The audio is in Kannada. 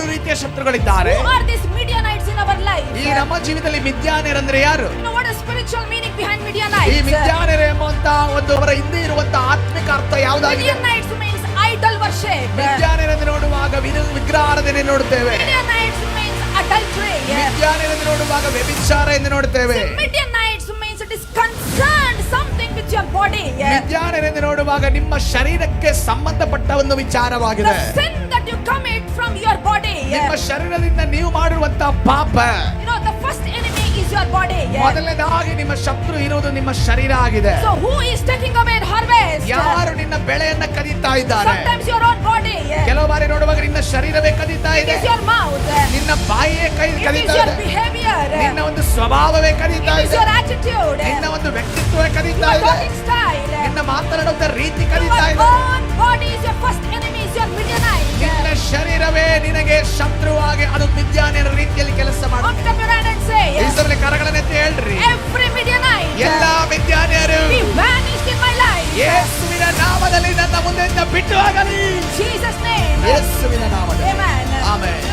6 ರೀತಿಯ ಶತ್ರುಗಳಿದ್ದಾರೆ. Who are these Midianites in our life? ಈ ನಮ್ಮ ಜೀವಿತದಲ್ಲಿ ಮಿದ್ಯಾನ್ಯರಂದ್ರೆ ಯಾರು? You know what is spiritual meaning behind ಈ Midianites? ಮಿದ್ಯಾನ್ಯರು ಎಂಬಂತ ಒಂದು ಅವರ ಹಿಂದೆ ಇರುವಂತ ಆತ್ಮಿಕ ಅರ್ಥ ಯಾವುದಾಗಿದೆ? Midianites means idol worship. ಮಿದ್ಯಾನ್ಯರನ್ನು ನೋಡುವಾಗ ವಿಗ್ರಹಾರಾಧನೆ ನೋಡುತ್ತೇವೆ. Midianites means adultery. ಮಿದ್ಯಾನ್ಯರನ್ನು ನೋಡುವಾಗ ವ್ಯಭಿಚಾರ ಎಂದು ನೋಡುತ್ತೇವೆ. Midianites means it is concerned something with your body. ಮಿದ್ಯಾನ್ಯರನ್ನು ನೋಡುವಾಗ ನಿಮ್ಮ ಶರೀರಕ್ಕೆ ಸಂಬಂಧಪಟ್ಟ ಒಂದು ವಿಚಾರವಾಗಿದೆ. The sin that you commit from your body. ನಿಮ್ಮ ಶರೀರದಿಂದ ನೀವು ಮಾಡಿರುವಂತ ಪಾಪ. You know the first enemy is your body. ಮೊದಲನೇದಾಗಿ ನಿಮ್ಮ ಶತ್ರು ಇರುವುದು ನಿಮ್ಮ ಶರೀರ ಆಗಿದೆ. So who is taking away harvest? ಯಾರು ನಿನ್ನ ಬೆಳೆಯನ್ನ ಕದೀತಾ ಇದ್ದಾರೆ? Sometimes your own body. ಕೆಲವು ಬಾರಿ ನೋಡುವಾಗ ನಿನ್ನ ಶರೀರವೇ ಕದೀತಾ It ಇದೆ. is your mouth. ನಿನ್ನ ಬಾಯಿಯೇ It is ಕದೀತಾ your ಇದೆ. behavior. ನಿನ್ನ ಒಂದು ಸ್ವಭಾವವೇ ಕದೀತಾ It is ಇದೆ. your attitude. ನಿನ್ನ ಒಂದು ವ್ಯಕ್ತಿತ್ವವೇ ಕದೀತಾ Your ಇದೆ. talking style. ನಿನ್ನ ಮಾತನಾಡುವ ರೀತಿ Your ಕದೀತಾ ಇದೆ. own body is your first enemy, is your Midianite. ನಿನ್ನ ಶರೀರವೇ ನಿನಗೆ ಶತ್ರುವಾಗಿ ಅದು ಮಿದ್ಯಾನ್ಯರ ರೀತಿಯಲ್ಲಿ ಕೆಲಸ Lift ಮಾಡುತ್ತೆ. up your hand and say, ಈ ಸಮಯ ಕರಗಳನ್ನೆತ್ತಿ ಹೇಳ್ರಿ, every Midianite ಎಲ್ಲಾ ಮಿದ್ಯಾನ್ಯರು be vanished in my life. ಯೇಸುವಿನ ನಾಮದಲ್ಲಿ ನನ್ನ ಮುಂದೆಯಿಂದ ಬಿಟ್ಟು ಹೋಗಲಿ. In Jesus' name. ಯೇಸುವಿನ ನಾಮದಲ್ಲಿ Amen. ಆಮೆನ್.